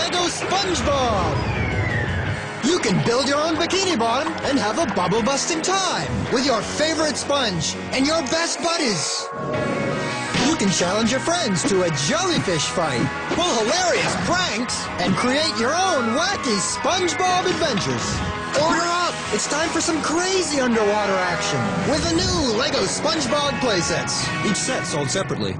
LEGO Spongebob! You can build your own bikini bottom and have a bubble-busting time with your favorite sponge and your best buddies. You can challenge your friends to a jellyfish fight, pull hilarious pranks, and create your own wacky SpongeBob adventures. Order up! It's time for some crazy underwater action with the new LEGO Spongebob Playsets. Each set sold separately.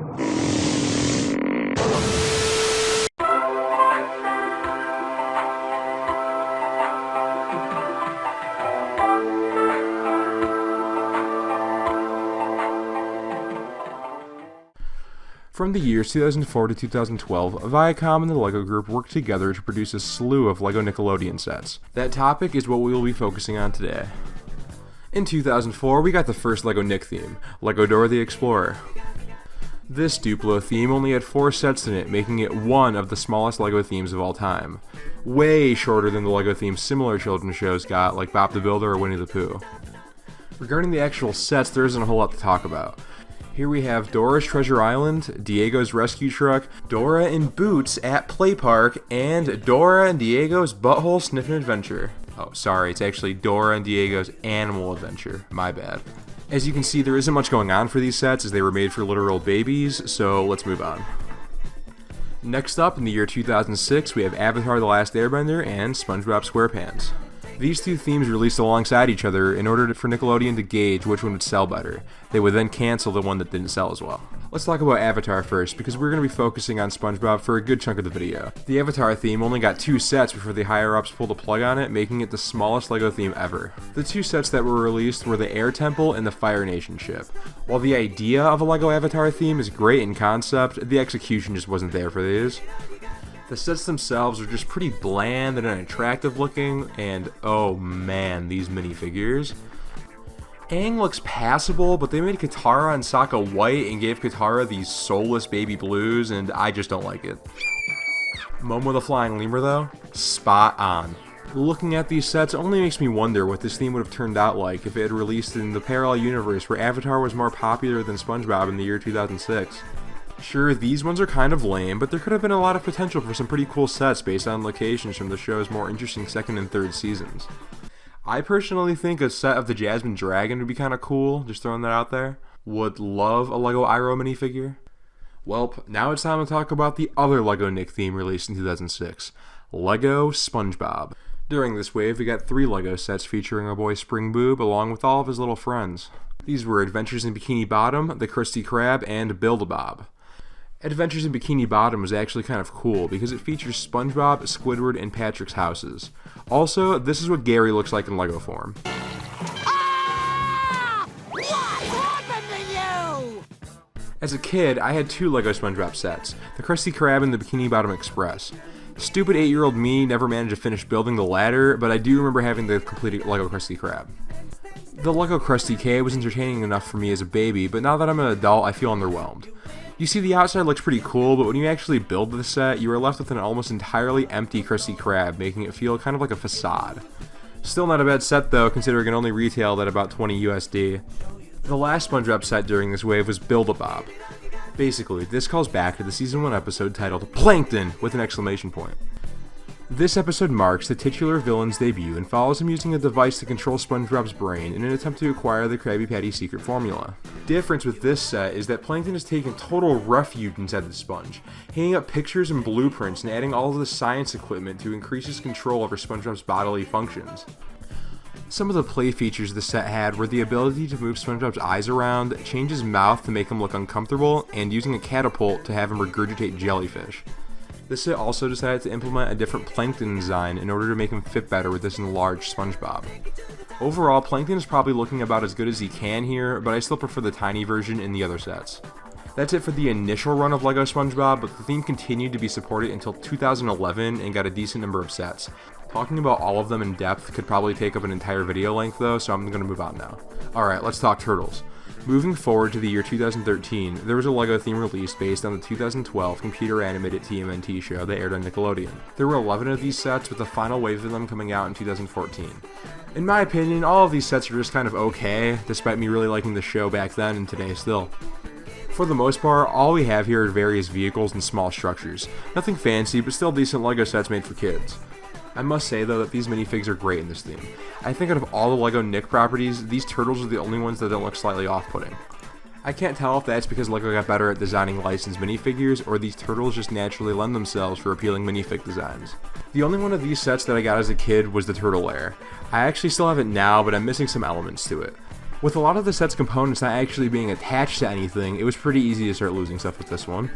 From the years 2004 to 2012, Viacom and the LEGO Group worked together to produce a slew of LEGO Nickelodeon sets. That topic is what we will be focusing on today. In 2004, we got the first LEGO Nick theme, LEGO Dora the Explorer. This Duplo theme only had 4 sets in it, making it one of the smallest LEGO themes of all time. Way shorter than the LEGO themes similar children's shows got, like Bob the Builder or Winnie the Pooh. Regarding the actual sets, there isn't a whole lot to talk about. Here we have Doris Treasure Island, Diego's Rescue Truck, Dora in Boots at Play Park, and Dora and Diego's Butthole Sniffing Adventure. Oh, sorry, it's actually Dora and Diego's Animal Adventure. My bad. As you can see, there isn't much going on for these sets as they were made for literal babies, so let's move on. Next up, in the year 2006, we have Avatar: The Last Airbender and SpongeBob SquarePants. These two themes released alongside each other in order for Nickelodeon to gauge which one would sell better. They would then cancel the one that didn't sell as well. Let's talk about Avatar first, because we're going to be focusing on SpongeBob for a good chunk of the video. The Avatar theme only got 2 sets before the higher-ups pulled the plug on it, making it the smallest LEGO theme ever. The 2 sets that were released were the Air Temple and the Fire Nation ship. While the idea of a LEGO Avatar theme is great in concept, the execution just wasn't there for these. The sets themselves are just pretty bland and unattractive looking, and oh man, these minifigures. Aang looks passable, but they made Katara and Sokka white and gave Katara these soulless baby blues, and I just don't like it. Momo the Flying Lemur though, spot on. Looking at these sets only makes me wonder what this theme would have turned out like if it had released in the parallel universe where Avatar was more popular than SpongeBob in the year 2006. Sure, these ones are kind of lame, but there could have been a lot of potential for some pretty cool sets based on locations from the show's more interesting 2nd and 3rd seasons. I personally think a set of the Jasmine Dragon would be kind of cool, just throwing that out there. Would love a LEGO Iroh minifigure. Welp, now it's time to talk about the other LEGO Nick theme released in 2006, LEGO Spongebob. During this wave, we got 3 LEGO sets featuring our boy Spring Boob along with all of his little friends. These were Adventures in Bikini Bottom, the Krusty Krab, and Build-A-Bob. Adventures in Bikini Bottom was actually kind of cool because it features SpongeBob, Squidward, and Patrick's houses. Also, this is what Gary looks like in LEGO form. Ah! What happened to you? As a kid, I had 2 LEGO SpongeBob sets, the Krusty Krab and the Bikini Bottom Express. Stupid 8-year-old me never managed to finish building the latter, but I do remember having the complete LEGO Krusty Krab. The LEGO Krusty K was entertaining enough for me as a baby, but now that I'm an adult, I feel underwhelmed. You see, the outside looks pretty cool, but when you actually build the set, you are left with an almost entirely empty Krusty Krab, making it feel kind of like a facade. Still not a bad set though, considering it only retailed at about 20 USD. The last SpongeBob set during this wave was Build-A-Bob. Basically, this calls back to the Season 1 episode titled Plankton with an exclamation point. This episode marks the titular villain's debut and follows him using a device to control SpongeBob's brain in an attempt to acquire the Krabby Patty secret formula. Difference with this set is that Plankton has taken total refuge inside the sponge, hanging up pictures and blueprints and adding all of the science equipment to increase his control over SpongeBob's bodily functions. Some of the play features the set had were the ability to move SpongeBob's eyes around, change his mouth to make him look uncomfortable, and using a catapult to have him regurgitate jellyfish. This set also decided to implement a different Plankton design in order to make him fit better with this enlarged SpongeBob. Overall, Plankton is probably looking about as good as he can here, but I still prefer the tiny version in the other sets. That's it for the initial run of LEGO SpongeBob, but the theme continued to be supported until 2011 and got a decent number of sets. Talking about all of them in depth could probably take up an entire video length though, so I'm going to move on now. Alright, let's talk Turtles. Moving forward to the year 2013, there was a LEGO theme released based on the 2012 computer-animated TMNT show that aired on Nickelodeon. There were 11 of these sets, with the final wave of them coming out in 2014. In my opinion, all of these sets are just kind of okay, despite me really liking the show back then and today still. For the most part, all we have here are various vehicles and small structures. Nothing fancy, but still decent LEGO sets made for kids. I must say though that these minifigs are great in this theme. I think out of all the LEGO Nick properties, these turtles are the only ones that don't look slightly off-putting. I can't tell if that's because LEGO got better at designing licensed minifigures, or these turtles just naturally lend themselves for appealing minifig designs. The only one of these sets that I got as a kid was the turtle lair. I actually still have it now, but I'm missing some elements to it. With a lot of the set's components not actually being attached to anything, it was pretty easy to start losing stuff with this one.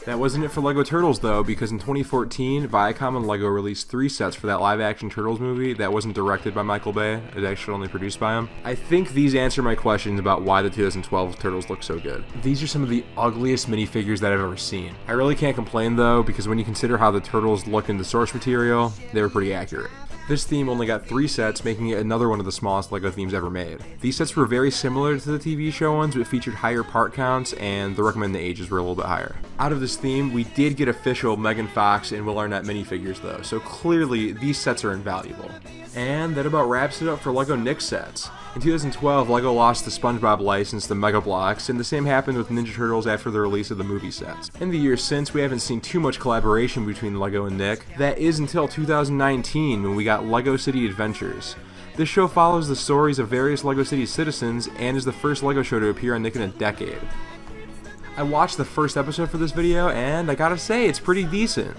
That wasn't it for LEGO Turtles though, because in 2014, Viacom and LEGO released 3 sets for that live-action Turtles movie that wasn't directed by Michael Bay, it was actually only produced by him. I think these answer my questions about why the 2012 Turtles look so good. These are some of the ugliest minifigures that I've ever seen. I really can't complain though, because when you consider how the Turtles look in the source material, they were pretty accurate. This theme only got 3 sets, making it another one of the smallest LEGO themes ever made. These sets were very similar to the TV show ones, but featured higher part counts, and the recommended ages were a little bit higher. Out of this theme, we did get official Megan Fox and Will Arnett minifigures though, so clearly these sets are invaluable. And that about wraps it up for LEGO Nick sets. In 2012, LEGO lost the Spongebob license to Mega Bloks, and the same happened with Ninja Turtles after the release of the movie sets. In the years since, we haven't seen too much collaboration between LEGO and Nick. That is until 2019, when we got LEGO City Adventures. This show follows the stories of various LEGO City citizens, and is the first LEGO show to appear on Nick in a decade. I watched the first episode for this video, and I gotta say, it's pretty decent.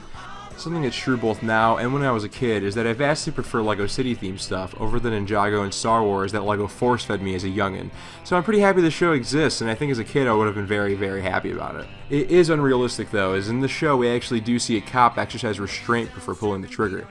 Something that's true both now and when I was a kid is that I vastly prefer LEGO City themed stuff over the Ninjago and Star Wars that LEGO force-fed me as a youngin', so I'm pretty happy the show exists, and I think as a kid I would have been very, very happy about it. It is unrealistic though, as in the show we actually do see a cop exercise restraint before pulling the trigger.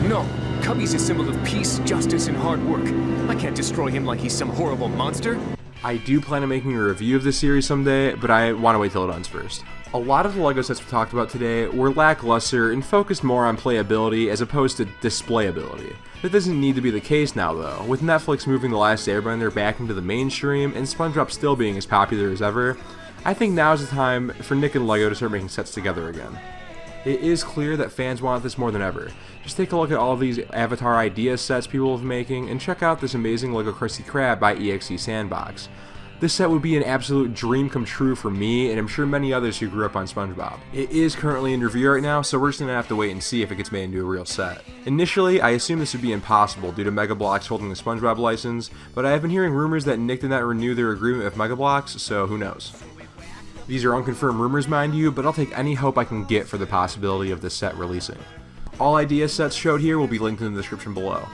No, Cubby's a symbol of peace, justice, and hard work. I can't destroy him like he's some horrible monster. I do plan on making a review of this series someday, but I want to wait till it ends first. A lot of the LEGO sets we talked about today were lackluster and focused more on playability as opposed to displayability. That doesn't need to be the case now though, with Netflix moving The Last Airbender back into the mainstream and SpongeBob still being as popular as ever. I think now is the time for Nick and LEGO to start making sets together again. It is clear that fans want this more than ever. Just take a look at all of these Avatar idea sets people have been making, and check out this amazing LEGO Krusty Krab by EXE Sandbox. This set would be an absolute dream come true for me, and I'm sure many others who grew up on SpongeBob. It is currently in review right now, so we're just gonna have to wait and see if it gets made into a real set. Initially, I assumed this would be impossible due to Mega Bloks holding the SpongeBob license, but I have been hearing rumors that Nick did not renew their agreement with Mega Bloks, so who knows. These are unconfirmed rumors, mind you, but I'll take any hope I can get for the possibility of this set releasing. All idea sets showed here will be linked in the description below.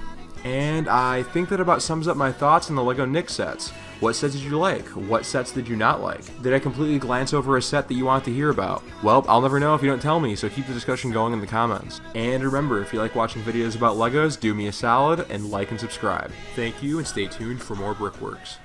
And I think that about sums up my thoughts on the LEGO Nick sets. What sets did you like? What sets did you not like? Did I completely glance over a set that you want to hear about? Well, I'll never know if you don't tell me, so keep the discussion going in the comments. And remember, if you like watching videos about LEGOs, do me a solid and like and subscribe. Thank you, and stay tuned for more Brickworks.